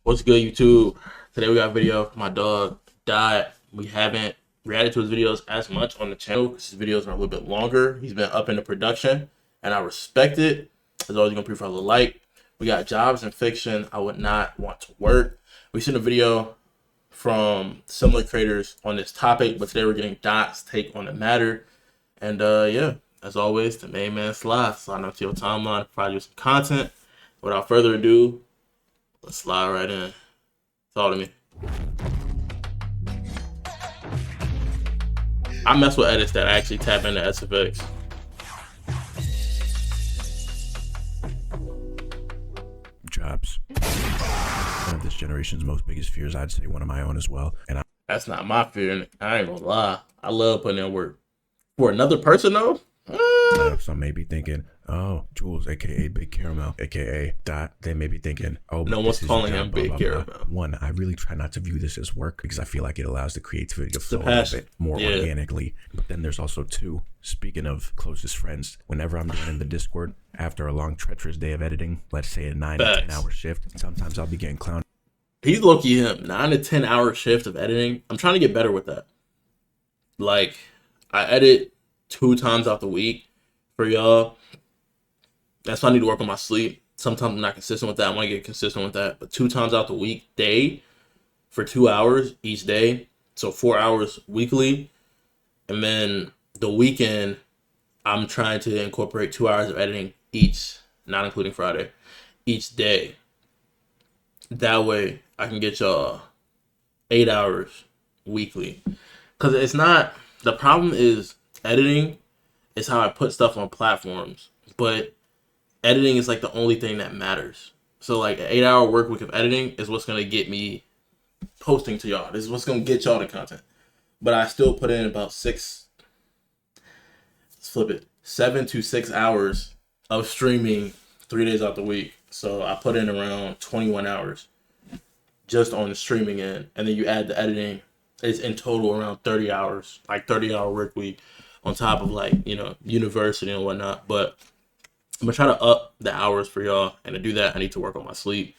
What's good, YouTube? Today we got a video. My dog died. We haven't reacted to his videos as much on the channel because his videos are a little bit longer. He's been up into production, and I respect it. As always, you're gonna prefer the like. We got jobs and fiction I would not want to work. We've seen a video from similar creators on this topic, but today we're getting Dot's take on the matter. And yeah, as always, the main man Sly. Sliding up to your timeline to provide you some content. Without further ado, let's slide right in. Talk to me. I mess with edits that actually tap into SFX. Jobs. One of this generation's most biggest fears, I'd say one of my own as well. And That's not my fear. I ain't gonna lie. I love putting in work. For another person though? Some may be thinking, oh, Jules, aka Big Caramel, aka Dot. They may be thinking, oh, no one's calling him Big Caramel. One, I really try not to view this as work because I feel like it allows the creativity to flow a little bit more organically. But then there's also two. Speaking of closest friends, whenever I'm joining the Discord after a long treacherous day of editing, let's say a 9 to 10 hour shift, sometimes I'll be getting clowned. He's low-key him. 9 to 10 hour shift of editing. I'm trying to get better with that. Like, I edit 2 times out the week for y'all. That's why I need to work on my sleep. Sometimes I'm not consistent with that. I want to get consistent with that. But 2 times out the week, day, for 2 hours each day. So 4 hours weekly. And then the weekend, I'm trying to incorporate 2 hours of editing each, not including Friday, each day. That way I can get y'all 8 hours weekly. Because it's not, the problem is editing is how I put stuff on platforms. But editing is like the only thing that matters. So like an 8-hour work week of editing is what's going to get me posting to y'all. This is what's going to get y'all the content. But I still put in about 7 to 6 hours of streaming 3 days out the week. So I put in around 21 hours just on the streaming end. And then you add the editing, it's in total around 30 hours, like 30-hour work week on top of like, you know, university and whatnot. But I'm gonna try to up the hours for y'all. And to do that, I need to work on my sleep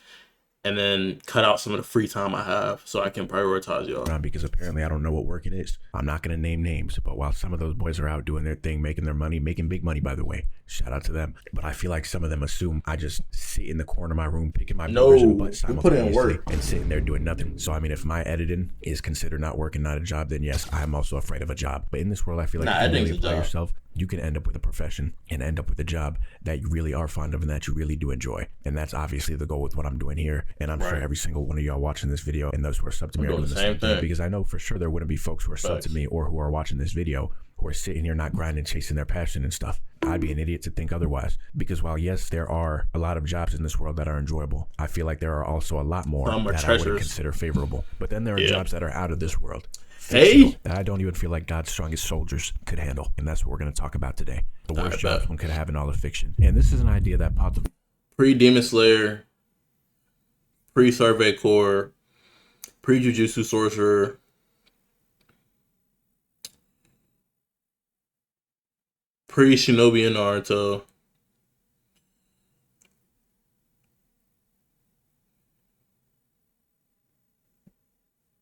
and then cut out some of the free time I have so I can prioritize y'all. Because apparently I don't know what work it is. I'm not going to name names, but while some of those boys are out doing their thing, making their money, making big money, by the way, shout out to them. But I feel like some of them assume I just sit in the corner of my room, picking my butt simultaneously and sitting there doing nothing. So, I mean, if my editing is considered not working, not a job, then yes, I'm also afraid of a job. But in this world, I feel like if you really apply yourself, you can end up with a profession and end up with a job that you really are fond of and that you really do enjoy. And that's obviously the goal with what I'm doing here. And I'm sure every single one of y'all watching this video and those who are subbed to me are doing the same thing. Because I know for sure there wouldn't be folks who are subbed to me or who are watching this video who are sitting here not grinding, chasing their passion and stuff. I'd be an idiot to think otherwise. Because while yes, there are a lot of jobs in this world that are enjoyable, I feel like there are also a lot more that I wouldn't consider favorable. But then there are jobs that are out of this world. That I don't even feel like God's strongest soldiers could handle. And that's what we're going to talk about today. The worst jobs one could have in all of fiction. And this is an idea that popped up. Pre-Demon Slayer, pre-Survey Corps, pre-Jujutsu Sorcerer, pre-Shinobi and Naruto,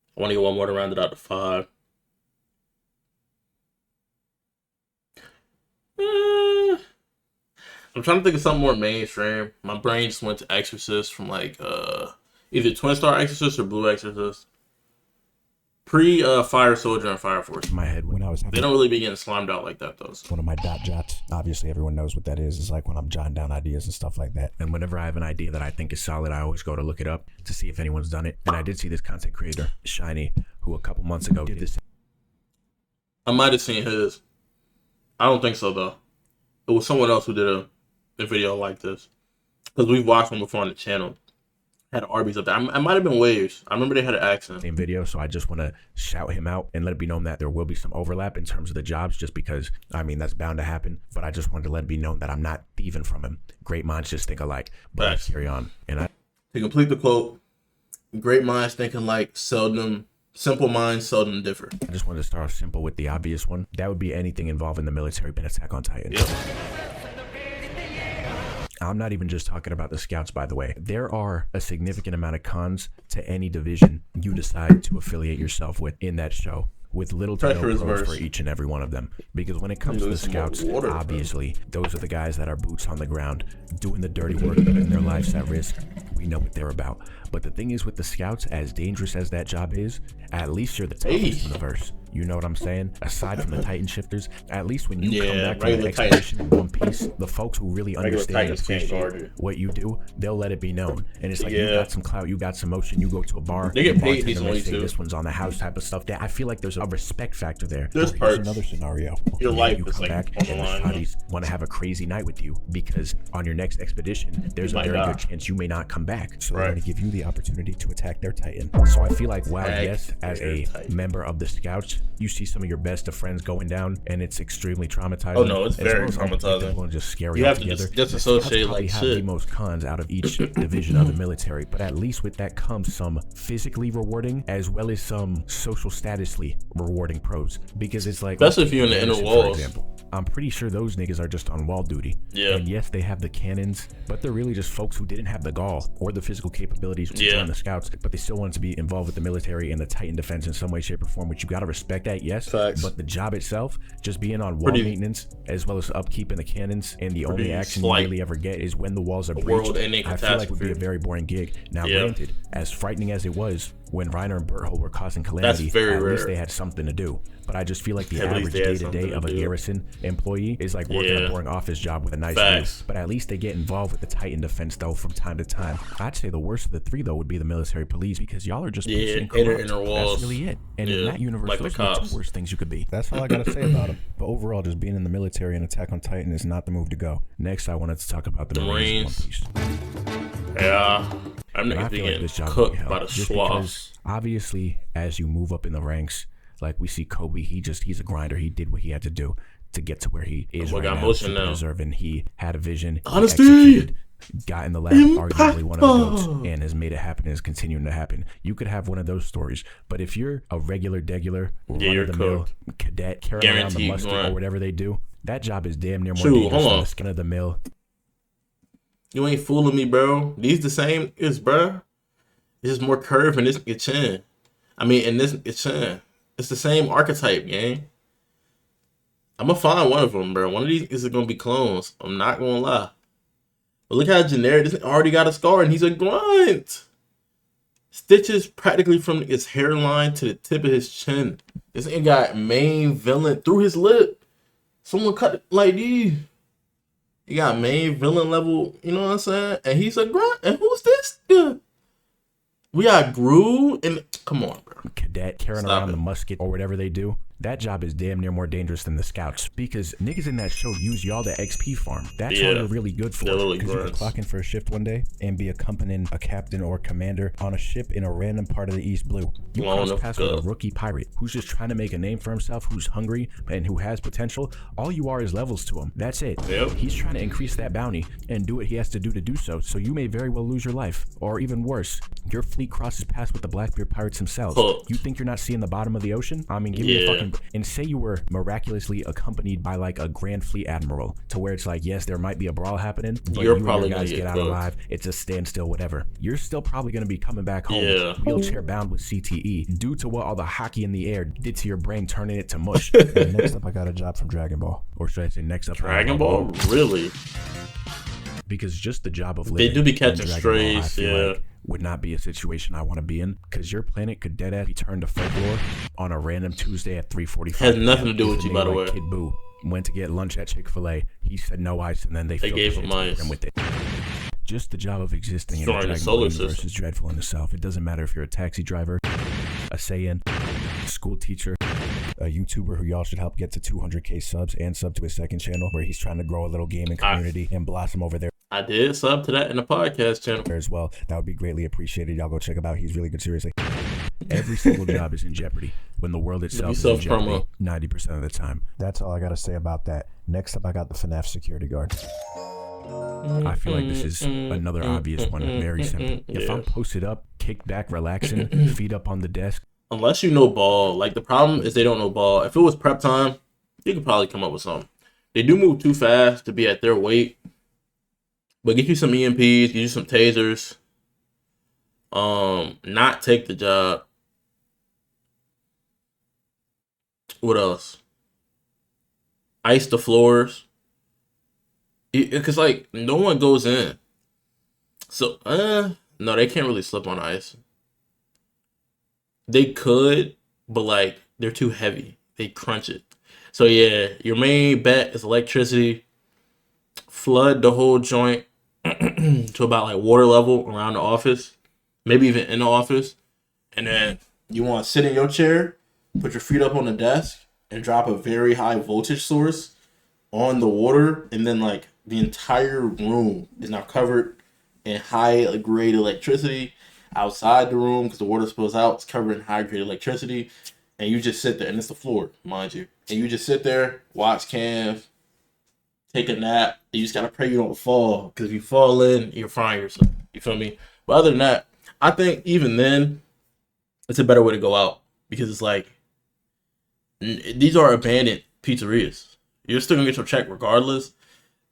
I want to get one more to round it out to 5. I'm trying to think of something more mainstream. My brain just went to Exorcist from like either Twin Star Exorcist or Blue Exorcist. Fire Soldier and Fire Force. In my head when I was they don't really be getting slimed out like that though. So. One of my dot jots. Obviously everyone knows what that is. It's like when I'm jotting down ideas and stuff like that. And whenever I have an idea that I think is solid, I always go to look it up to see if anyone's done it. And I did see this content creator, Shiny, who a couple months ago did this. I might have seen his. I don't think so though. It was someone else who did a video like this. Because we've watched one before on the channel. Had Arby's up there. I might have been Waves. I remember they had an accent. Same video, so I just want to shout him out and let it be known that there will be some overlap in terms of the jobs, just because, I mean, that's bound to happen. But I just wanted to let it be known that I'm not thieving from him. Great minds just think alike. But let's carry on. And to complete the quote, great minds think alike, simple minds seldom differ. I just wanted to start off simple with the obvious one. That would be anything involving the military, but Attack on Titan. Yep. I'm not even just talking about the scouts, by the way. There are a significant amount of cons to any division you decide to affiliate yourself with in that show, with little to no pros for each and every one of them. Because when it comes to the scouts, obviously, those are the guys that are boots on the ground, doing the dirty work, putting their lives at risk. We know what they're about. But the thing is with the scouts, as dangerous as that job is, at least you're the toughest in the verse. You know what I'm saying? Aside from the Titan shifters, at least when you come back from an expedition in one piece, the folks who really understand and appreciate what you do, they'll let it be known. And it's like, you got some clout, you got some motion, you go to a bar, they get paid decently too. This one's on the house type of stuff. That I feel like there's a respect factor there. Here's another scenario. Your life is like back on the and line. the shotties want to have a crazy night with you because on your next expedition, there's a very good chance you may not come back. So they're going to give you the opportunity to attack their Titan. So I feel like, wow, yes, as a member of the scouts, you see some of your best of friends going down, and it's extremely traumatizing. Oh no, it's very traumatizing. And just scary. You have to just disassociate like have shit. The most cons out of each division of the military, but at least with that comes some physically rewarding as well as some social statusly rewarding pros, because it's like, especially if you're in the inner walls. For example, I'm pretty sure those niggas are just on wall duty. Yeah. And yes, they have the cannons, but they're really just folks who didn't have the gall or the physical capabilities to join the scouts, but they still wanted to be involved with the military and the Titan defense in some way, shape, or form, which you got to respect that, yes. Facts. But the job itself, just being on wall maintenance, as well as upkeep in the cannons, and the only action you really ever get is when the walls are breached, I feel like would be a very boring gig. Now, granted, as frightening as it was when Reiner and Berthold were causing calamity, at least they had something to do. But I just feel like the average day-to-day of a garrison employee is like working a boring office job with a nice view. But at least they get involved with the Titan defense, though, from time to time. I'd say the worst of the three, though, would be the military police, because y'all are just inner walls. That's really it. And in that universe, like those are the two worst things you could be. That's all I gotta say about them. But overall, just being in the military and Attack on Titan is not the move to go. Next, I wanted to talk about the Marines. Yeah. I'm not getting cooked by the swaths. Obviously, as you move up in the ranks, like we see Kobe, he's a grinder. He did what he had to do to get to where he is right now. Deserving. He had a vision. Honesty. Got in the lab, arguably one of the goats, and has made it happen and is continuing to happen. You could have one of those stories, but if you're a degular, run-of-the-mill cadet carrying around the musket or whatever they do, that job is damn near more dangerous than the skin of the mill. You ain't fooling me, bro. These the same is, bro. It's just more curve in this chin. I mean, in this chin. It's the same archetype, gang. I'm gonna find one of them, bro. One of these is gonna be clones. I'm not gonna lie. But look how generic. This already got a scar, and he's a grunt. Stitches practically from his hairline to the tip of his chin. This ain't got main villain through his lip. Someone cut it like these. He got main villain level, you know what I'm saying? And he's a grunt. And who's this? We got Gru and come on, bro. Cadet carrying around the musket or whatever they do. That job is damn near more dangerous than the scouts, because niggas in that show use y'all to XP farm. That's all they're really good for. Because you can clock in for a shift one day and be accompanying a captain or commander on a ship in a random part of the East Blue. You cross paths with a rookie pirate who's just trying to make a name for himself, who's hungry and who has potential. All you are is levels to him. That's it. He's trying to increase that bounty and do what he has to do so. So you may very well lose your life, or even worse, your fleet crosses paths with the Blackbeard pirates themselves. You think you're not seeing the bottom of the ocean? I mean, give me a fucking. And say you were miraculously accompanied by like a Grand Fleet Admiral, to where it's like, yes, there might be a brawl happening, but you probably guys get out alive. It's a standstill, whatever. You're still probably going to be coming back home, wheelchair bound with CTE, due to what all the hockey in the air did to your brain, turning it to mush. And next up, I got a job from Dragon Ball. Or should I say next up? Dragon Ball? Really? Because just the job of living, they do be catching strays, like would not be a situation I want to be in, because your planet could deadass be turned to folklore on a random Tuesday at 3:45. Has nothing to do with you, by the way. Kid Buu went to get lunch at Chick-fil-A. He said no ice, and then they gave him ice with it. Just the job of existing in the Dragon Ball universe is dreadful in itself. It doesn't matter if you're a taxi driver, a Saiyan, a school teacher, a YouTuber who y'all should help get to 200K subs, and sub to his second channel where he's trying to grow a little gaming community and blossom over there. I did sub to that in the podcast channel as well. That would be greatly appreciated. Y'all go check him out. He's really good. Seriously. Every single job is in jeopardy when the world itself is in jeopardy 90% of the time. That's all I got to say about that. Next up, I got the FNAF security guard. I feel like this is another obvious one. Very simple. If I'm posted up, kicked back, relaxing, feet up on the desk. Unless you know ball. Like, the problem is they don't know ball. If it was prep time, you could probably come up with something. They do move too fast to be at their weight. But get you some EMPs, get you some tasers. Not take the job. What else? Ice the floors. Because like no one goes in. So no, they can't really slip on ice. They could, but like they're too heavy. They crunch it. So yeah, your main bet is electricity. Flood the whole joint to about like water level around the office, maybe even in the office, and then you want to sit in your chair, put your feet up on the desk, and drop a very high voltage source on the water, and then like the entire room is now covered in high grade electricity. Outside the room, because the water spills out, it's covered in high grade electricity, and you just sit there, and it's the floor, mind you, and you just sit there, watch cams, take a nap. You just gotta pray you don't fall, because if you fall in, you're frying yourself. You feel me? But other than that, I think even then, it's a better way to go out, because it's like these are abandoned pizzerias. You're still gonna get your check regardless.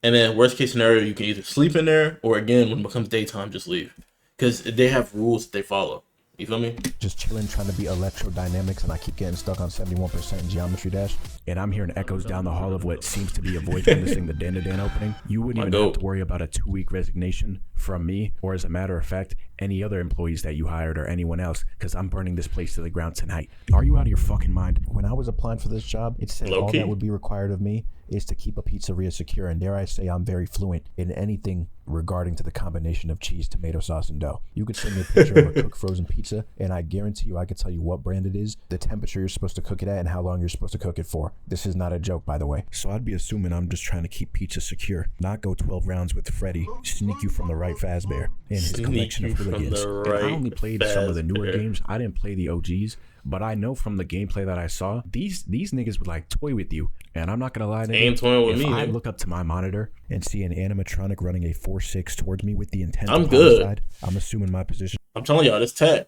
And then worst case scenario, you can either sleep in there, or again, when it becomes daytime, just leave. Because they have rules that they follow. You feel me? Just chilling, trying to be electrodynamics, and I keep getting stuck on 71% in Geometry Dash. And I'm hearing echoes down the hall of what seems to be a voice from this thing, the Dan opening. You wouldn't even have to worry about a 2-week resignation from me, or as a matter of fact, any other employees that you hired or anyone else, because I'm burning this place to the ground tonight. Are you out of your fucking mind? When I was applying for this job, it said all that would be required of me is to keep a pizzeria secure, and dare I say I'm very fluent in anything regarding to the combination of cheese, tomato sauce, and dough. You could send me a picture of a cooked frozen pizza, and I guarantee you I could tell you what brand it is, the temperature you're supposed to cook it at, and how long you're supposed to cook it for. This is not a joke, by the way. So I'd be assuming I'm just trying to keep pizza secure, not go 12 rounds with Freddy, sneak you from the right Fazbear, and his collection of hooligans. And I only played some of the newer games. I didn't play the OGs. But I know from the gameplay that I saw, these niggas would like toy with you. And I'm not gonna lie, ain't toying with me. If I look up to my monitor and see an animatronic running a 4.6 towards me with the intent I'm good. Side, I'm assuming my position. I'm telling y'all, this tech.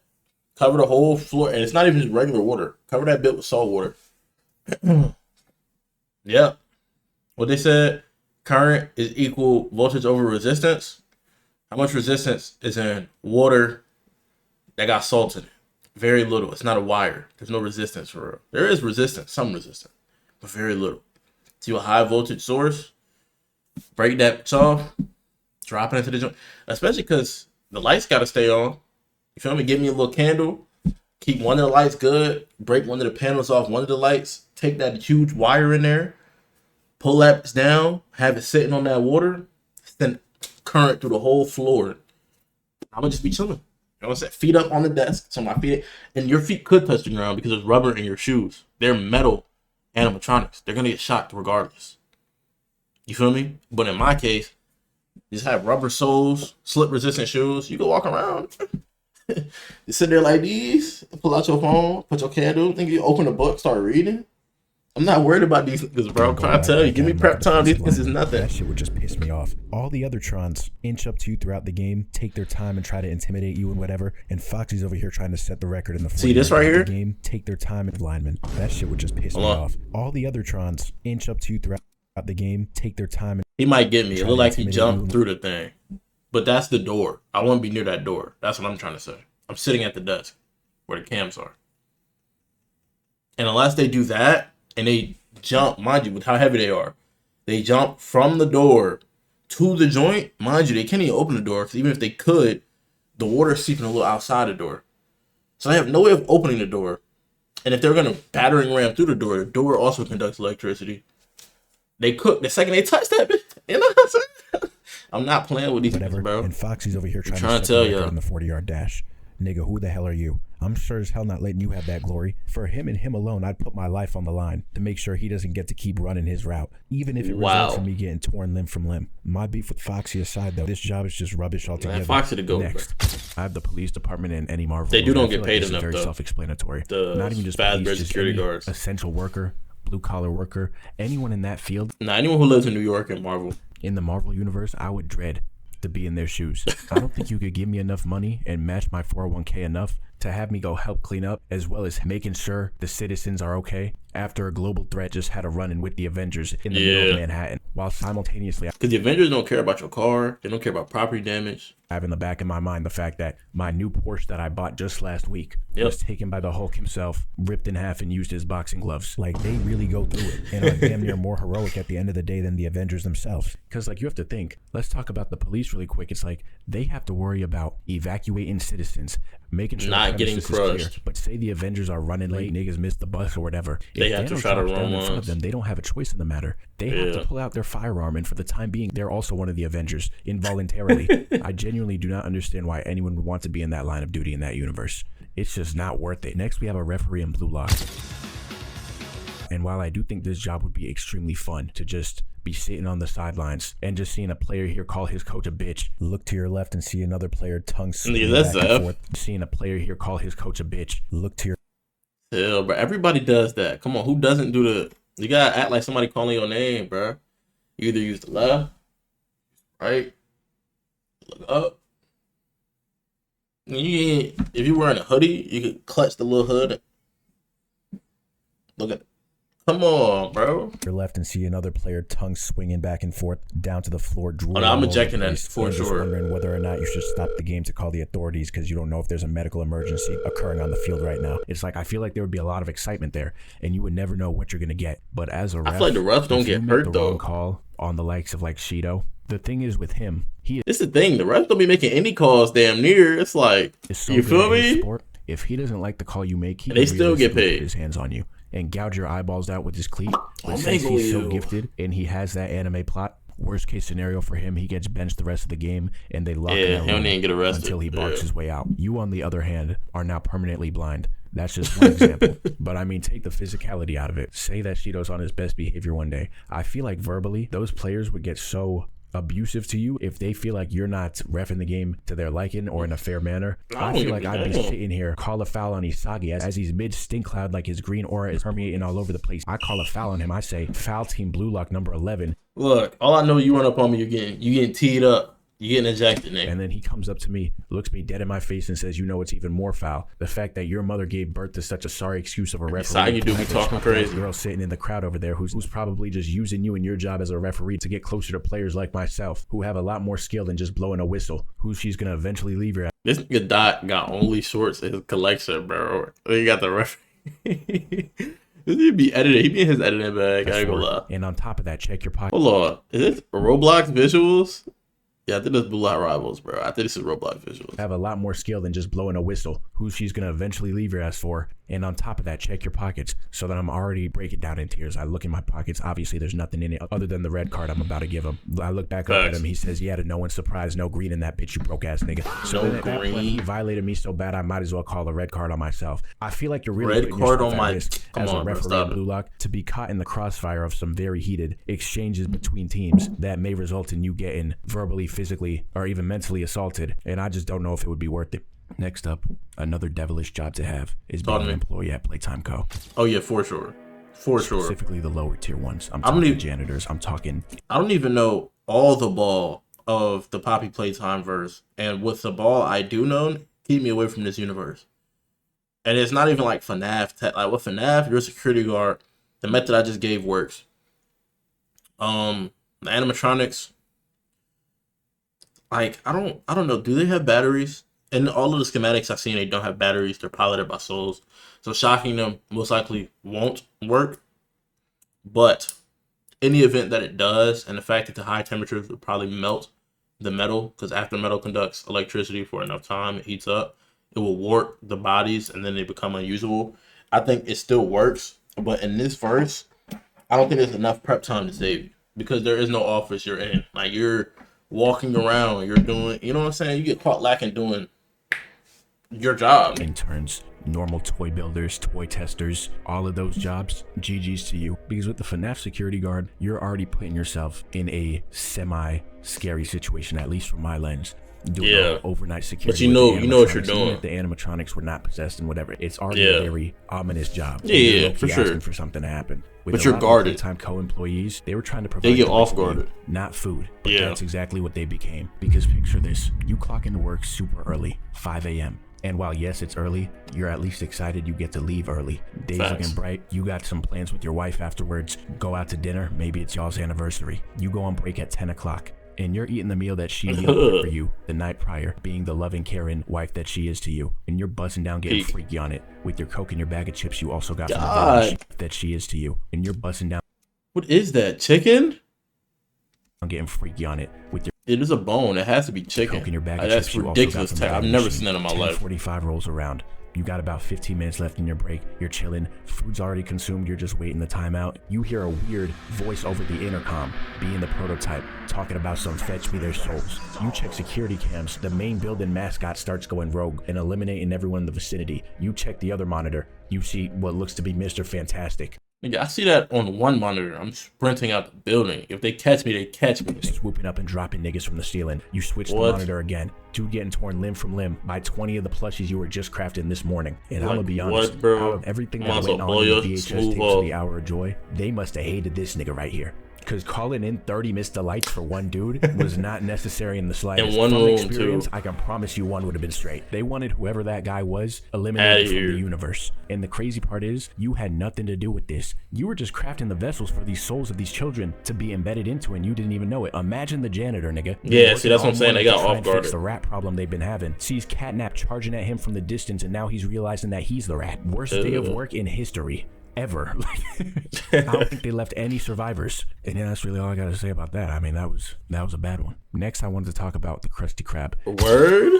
Cover the whole floor, and it's not even just regular water. Cover that bit with salt water. Yep. What they said, current is equal voltage over resistance. How much resistance is in water that got salt in it? Very little. It's not a wire. There's no resistance for real. There is resistance, some resistance, but very little. To a high voltage source, break that off, drop it into the joint. Especially because the lights got to stay on. You feel me? Give me a little candle. Keep one of the lights good. Break one of the panels off one of the lights. Take that huge wire in there. Pull that down. Have it sitting on that water. Send current through the whole floor. I'm going to just be chilling. You know what I'm saying? Feet up on the desk. So my feet, and your feet could touch the ground because there's rubber in your shoes. They're metal animatronics. They're going to get shocked regardless. You feel me? But in my case, just have rubber soles, slip resistant shoes. You can walk around. You sit there like these, pull out your phone, put your candle, think you open a book, start reading. I'm not worried about these niggas, bro. I'm trying to tell you, give me prep time. These niggas is nothing. That shit would just piss me off. All the other Trons inch up to you throughout the game, take their time and try to intimidate you and whatever. And Foxy's over here trying to set the record in the see this right here game. Take their time and lineman. That shit would just piss me off. All the other Trons inch up to you throughout the game, take their time. He might get me. It look like he jumped through the thing, but that's the door. I won't be near that door. That's what I'm trying to say. I'm sitting at the desk where the cams are, and unless they do that and they jump, mind you, with how heavy they are, they jump from the door to the joint. Mind you, they can't even open the door because even if they could, the water's seeping a little outside the door, so they have no way of opening the door. And if they're gonna battering ram through the door also conducts electricity. They cook the second they touch that bitch. You know what I'm saying? I'm not playing with these niggas, bro. And Foxy's over here trying to tell you on the 40-yard dash. Nigga, who the hell are you? I'm sure as hell not letting you have that glory. For him and him alone, I'd put my life on the line to make sure he doesn't get to keep running his route, even if it results in me getting torn limb from limb. My beef with Foxy aside, though, this job is just rubbish altogether. Foxy to go. Next, I have the police department and any Marvel. They don't get paid enough, very though. Self-explanatory. Not even just police, security guards, essential worker, blue-collar worker, anyone in that field. Anyone who lives in New York and Marvel. In the Marvel universe, I would dread to be in their shoes. I don't think you could give me enough money and match my 401k enough to have me go help clean up, as well as making sure the citizens are okay after a global threat just had a run-in with the Avengers in the middle of Manhattan. while simultaneously Because the Avengers don't care about your car. They don't care about property damage. I have in the back of my mind the fact that my new Porsche that I bought just last week was taken by the Hulk himself, ripped in half, and used as boxing gloves. Like, they really go through it and are damn near more heroic at the end of the day than the Avengers themselves. Because, like, you have to think, let's talk about the police really quick. It's like they have to worry about evacuating citizens, making sure not getting crushed. But say the Avengers are running late, niggas missed the bus or whatever. They have to try to run in front of them. They don't have a choice in the matter. They have to pull out their firearm, and for the time being, they're also one of the Avengers involuntarily. I genuinely do not understand why anyone would want to be in that line of duty in that universe. It's just not worth it. Next, we have a referee in Blue Lock. And while I do think this job would be extremely fun to just be sitting on the sidelines and just seeing a player here call his coach a bitch, look to your left and see another player tongue swinging back and forth. Seeing a player here call his coach a bitch, look to your... Yeah, bro, everybody does that. Come on, who doesn't do the... You gotta act like somebody calling your name, bro. You either use the left, right, look up. If you're wearing a hoodie, you can clutch the little hood. Look at it. Come on, bro. Your left and see another player tongue swinging back and forth down to the floor. Oh, no, I'm ejecting that for sure. Wondering whether or not you should stop the game to call the authorities because you don't know if there's a medical emergency occurring on the field right now. It's like I feel like there would be a lot of excitement there, and you would never know what you're gonna get. But as a ref, I feel like the refs don't get hurt though. Wrong call on the likes of like Shido. The thing is with him, it's the thing. The refs don't be making any calls damn near. It's like, you feel me? If he doesn't like the call you make, they still get paid. His hands on you and gouge your eyeballs out with his cleat. But since he's so gifted and he has that anime plot, worst case scenario for him, he gets benched the rest of the game and they lock him he don't even get arrested until he barks his way out. You, on the other hand, are now permanently blind. That's just one example. But I mean, take the physicality out of it. Say that Shido's on his best behavior one day. I feel like verbally, those players would get so abusive to you if they feel like you're not reffing the game to their liking or in a fair manner. I feel like I'd be sitting here, call a foul on Isagi as he's mid stink cloud, like his green aura is permeating all over the place. I call a foul on him. I say, foul team Blue Lock number 11. Look, all I know, you run up on me, you getting teed up. You getting ejected, nigga. And then he comes up to me, looks me dead in my face, and says, "You know it's even more foul. The fact that your mother gave birth to such a sorry excuse of a referee." You do be talking crazy. Girl sitting in the crowd over there who's probably just using you and your job as a referee to get closer to players like myself, who have a lot more skill than just blowing a whistle. Who she's gonna eventually leave your ass. This nigga Dot got only shorts in his collection, bro. He got the referee. He be editing. He be in his editing bag. I ain't gonna lie. And on top of that, check your pocket. Hold on. Is this Roblox visuals? Yeah, I think this is Blue Lock Rivals, bro. I think this is Roblox visuals. Have a lot more skill than just blowing a whistle. Who she's gonna eventually leave your ass for. And on top of that, check your pockets. So that I'm already breaking down in tears. I look in my pockets. Obviously, there's nothing in it other than the red card I'm about to give him. I look back up at him. He says, "Yeah, to no one's surprise, no green in that bitch, you broke ass nigga." So no green. He violated me so bad, I might as well call a red card on myself. I feel like you're really red card on my risk as a referee in Blue Lock to be caught in the crossfire of some very heated exchanges between teams that may result in you getting verbally, physically, or even mentally assaulted. And I just don't know if it would be worth it. Next up, another devilish job to have is being an employee at Playtime Co. Oh yeah, for sure. Specifically the lower tier ones. I'm talking janitors. I don't even know all the ball of the Poppy Playtime verse. And with the ball I do know, keep me away from this universe. And it's not even like FNAF. Like with FNAF, you're a security guard. The method I just gave works. The animatronics, like I don't know. Do they have batteries? And all of the schematics I've seen, they don't have batteries. They're piloted by souls. So shocking them most likely won't work. But in the event that it does, and the fact that the high temperatures would probably melt the metal, because after metal conducts electricity for enough time, it heats up. It will warp the bodies, and then they become unusable. I think it still works. But in this verse, I don't think there's enough prep time to save you. Because there is no office you're in. Like, you're walking around, you're doing, you know what I'm saying? You get caught lacking doing your job. Interns, normal toy builders, toy testers, all of those jobs, GG's to you. Because with the FNAF security guard, you're already putting yourself in a semi-scary situation, at least from my lens. Doing overnight security. But you know what you're doing. Even if the animatronics were not possessed and whatever, it's already a very ominous job. Yeah, for sure. Asking for something to happen. But you're guarded. Time co-employees, they were trying to provide. They get off guarded, not food. But that's exactly what they became. Because picture this: you clock into work super early, 5 a.m. And while yes, it's early, you're at least excited you get to leave early. Day's Facts. looking bright. You got some plans with your wife afterwards. Go out to dinner. Maybe it's y'all's anniversary. You go on break at 10 o'clock. And you're eating the meal that she meal prepped for you the night prior, being the loving, caring wife that she is to you. And you're buzzing down, getting freaky on it with your Coke and your bag of chips you also got from the village that she is to you. And you're buzzing down. What is that? Chicken? I'm getting freaky on it with your It is a bone. It has to be chicken. Coke in your bag of That's chips you ridiculous. also got from the I've vending never machine. seen that in my life. 10:45 rolls around. You got about 15 minutes left in your break. You're chilling. Food's already consumed. You're just waiting the timeout. You hear a weird voice over the intercom, being the prototype, talking about some fetch me their souls. You check security cams. The main building mascot starts going rogue and eliminating everyone in the vicinity. You check the other monitor. You see what looks to be Mr. Fantastic. Nigga, I see that on one monitor. I'm sprinting out the building. If they catch me, they catch me. Swooping up and dropping niggas from the ceiling. You switch the What? monitor again. Dude getting torn limb from limb by 20 of the plushies you were just crafting this morning. And I'm Like, gonna be honest, what, bro? out of everything Might that as went well on blow in the your VHS smooth tapes off. of the Hour of Joy, they must have hated this nigga right here. Because calling in 30 missed delights for one dude was not necessary in the slightest. In one From room, experience, too. I can promise you one would have been straight. They wanted whoever that guy was Outta eliminated from here. the universe. And the crazy part is, you had nothing to do with this. You were just crafting the vessels for these souls of these children to be embedded into, and you didn't even know it. Imagine the janitor, nigga. Yeah, Working see, that's what all I'm saying. They morning got to try and off-guarded. fix the rat problem they've been having. Sees Catnap charging at him from the distance, and now he's realizing that he's the rat. Worst day of work in history. Ever. I don't think they left any survivors. And yeah, that's really all I gotta say about that. I mean, that was a bad one. Next, I wanted to talk about the Krusty Krab. Word?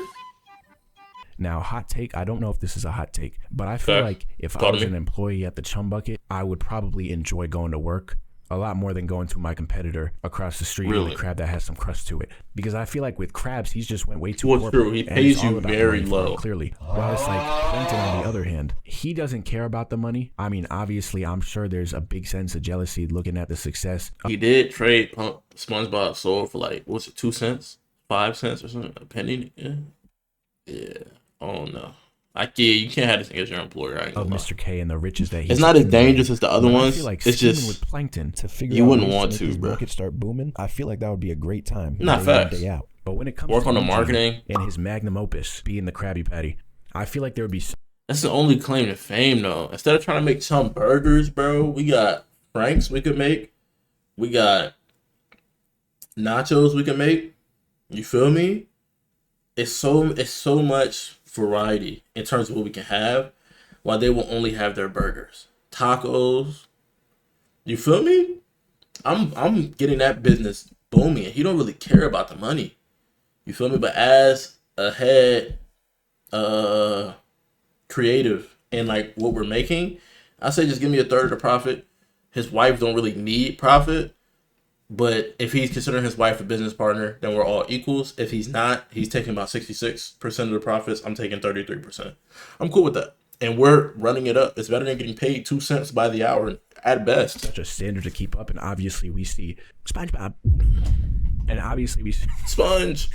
Now, hot take, I don't know if this is a hot take, but I feel Okay. like if I Talk to was me. an employee at the Chum Bucket, I would probably enjoy going to work a lot more than going to my competitor across the street with Really? a crab that has some crust to it. Because I feel like with crabs, he's just went way too Well, corporate. true. He and pays it's all you about the very money for him, low. clearly. While it's like Plankton, on the other hand, he doesn't care about the money. I mean, obviously, I'm sure there's a big sense of jealousy looking at the success He did trade SpongeBob Soul for like, what's it, 2 cents? 5 cents or something? A penny? Yeah. Oh, no. You can't have this thing as your employer. I ain't of gonna lie. Mr. K and the riches that he's It's not as dangerous as the other But I ones. feel like It's scheming just with Plankton to figure you out wouldn't ways want make to, this bro. market start booming. I feel like that would be a great time. Nah, day in, facts. day out. But when it comes Work to on the Eugene marketing. and his magnum opus being the Krabby Patty, I feel like there would be That's the only claim to fame, though. Instead of trying to make some burgers, bro, we got Franks we could make. We got nachos we can make. You feel me? It's so much variety in terms of what we can have, while they will only have their burgers, tacos. You feel me? I'm getting that business booming. He don't really care about the money. You feel me? But as a head, creative and like what we're making, I say just give me a third of the profit. His wife don't really need profit, but if he's considering his wife a business partner, then we're all equals. If he's not, he's taking about 66% of the profits. I'm taking 33%. I'm cool with that. And we're running it up. It's better than getting paid 2 cents by the hour at best. such a standard to keep up. And obviously, we see SpongeBob. And obviously, we see. Sponge.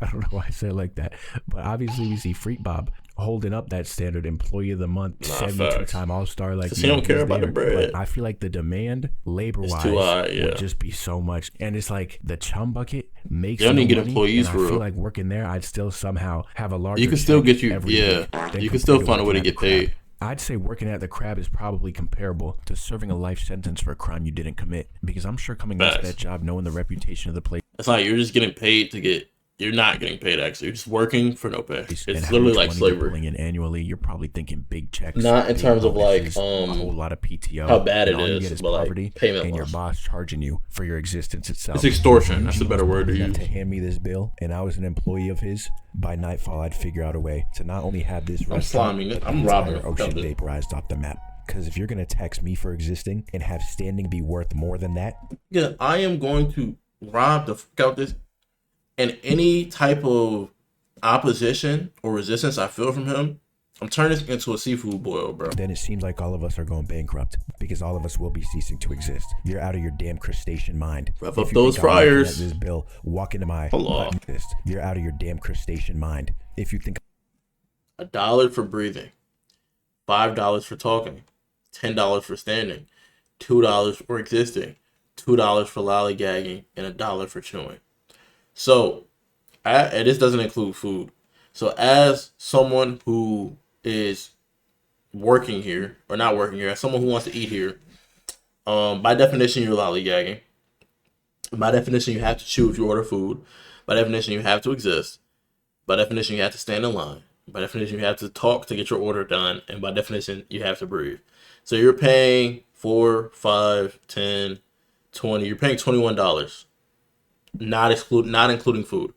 I don't know why I said it like that. But obviously, we see Freak Bob holding up that standard employee of the month, Nah, 72-time All-Star. Like, 'Cause he don't care he's about the there. bread. But I feel like the demand, labor-wise, too high, yeah. would just be so much. And it's like the Chum Bucket makes You don't no even get money, employees and for I feel real. like working there, I'd still somehow have a larger You can still check get you, every yeah. week than You can still compared find a way to working get at the Crab. paid. I'd say working at the Crab is probably comparable to serving a life sentence for a crime you didn't commit. Because I'm sure coming into Facts. that job, knowing the reputation of the place, It's like you're just getting paid to get. You're not getting paid, actually. You're just working for no pay. and It's how literally much like money they're slavery. pulling in annually, you're probably thinking big checks. Not in big terms of, like, bonuses, a whole lot of PTO. how bad and it all you is, get is but, like, poverty, payment and your wise. boss charging you for your existence itself. It's extortion. That's the Eugene better was word to bold enough use. To hand me this bill, and I was an employee of his. By nightfall, I'd figure out a way to not only have this restaurant, sliming it. but I'm the robbing entire it. ocean Got it. vaporized off the map. Because if you're gonna tax me for existing and have standing be worth more than that, Yeah, I am going to rob the fuck out this. And any type of opposition or resistance I feel from him, I'm turning this into a seafood boil, bro. then it seems like all of us are going bankrupt because all of us will be ceasing to exist. You're out of your damn crustacean mind. Rev If up you those think I'm looking fryers. at this bill, walk into my Hold on. button fist. You're out of your damn crustacean mind. If you think $1 for breathing, $5 for talking, $10 for standing, $2 for existing, $2 for lollygagging, and $1 for chewing. So And this doesn't include food. So as someone who is working here or not working here, as someone who wants to eat here, by definition, you're lollygagging. By definition, you have to chew if you order food. By definition, you have to exist. By definition, you have to stand in line. By definition, you have to talk to get your order done. And by definition, you have to breathe. So you're paying $4, $5, $10, $20. You're paying $21, not including food.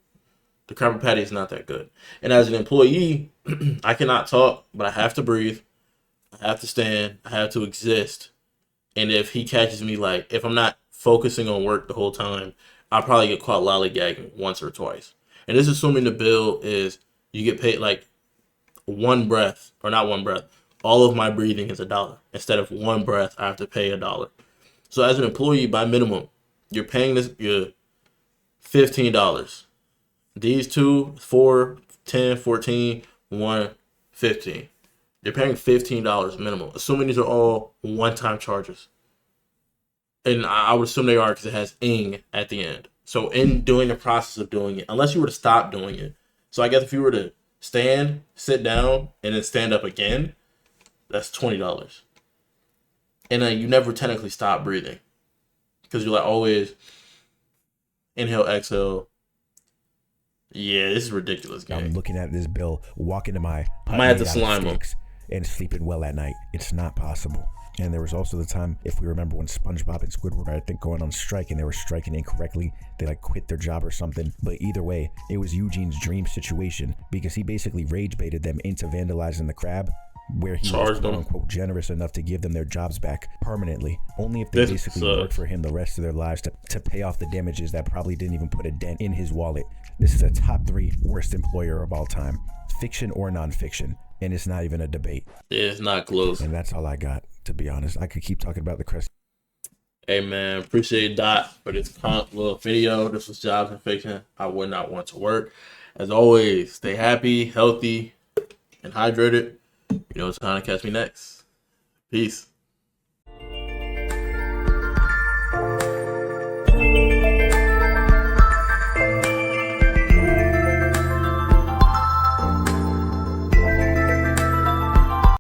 The Krabby Patty is not that good. And as an employee, I cannot talk, but I have to breathe. I have to stand. I have to exist. And if he catches me, like, if I'm not focusing on work the whole time, I'll probably get caught lollygagging once or twice. And this is assuming the bill is you get paid like one breath, or not one breath. All of my breathing is $1. Instead of one breath, I have to pay $1. So as an employee, by minimum, you're paying you're $15. These two, 4, 10, 14, 1, 15. You're paying $15 minimum, assuming these are all one-time charges. And I would assume they are because it has ing at the end. So in doing the process of doing it, unless you were to stop doing it. So I guess if you were to stand, sit down, and then stand up again, that's $20. And then you never technically stop breathing. Because you're like always inhale, exhale. Yeah, this is ridiculous, gang. I'm looking at this bill, walking to my I might have to slime him. And sleeping well at night. It's not possible. And there was also the time, if we remember, when SpongeBob and Squidward were, I think, going on strike, and they were striking incorrectly. They like quit their job or something. But either way, it was Eugene's dream situation, because he basically rage baited them into vandalizing the crab, where he was, quote unquote, generous enough to give them their jobs back permanently, only if they basically worked for him the rest of their lives to pay off the damages that probably didn't even put a dent in his wallet. This is a top 3 worst employer of all time, fiction or nonfiction, and it's not even a debate. Yeah, it's not close. And that's all I got, to be honest. I could keep talking about the Crest. Hey man, appreciate Dot for this little video. This was Jobs and Fiction. I would not want to work. As always, stay happy, healthy, and hydrated. You know it's time to catch me next. Peace.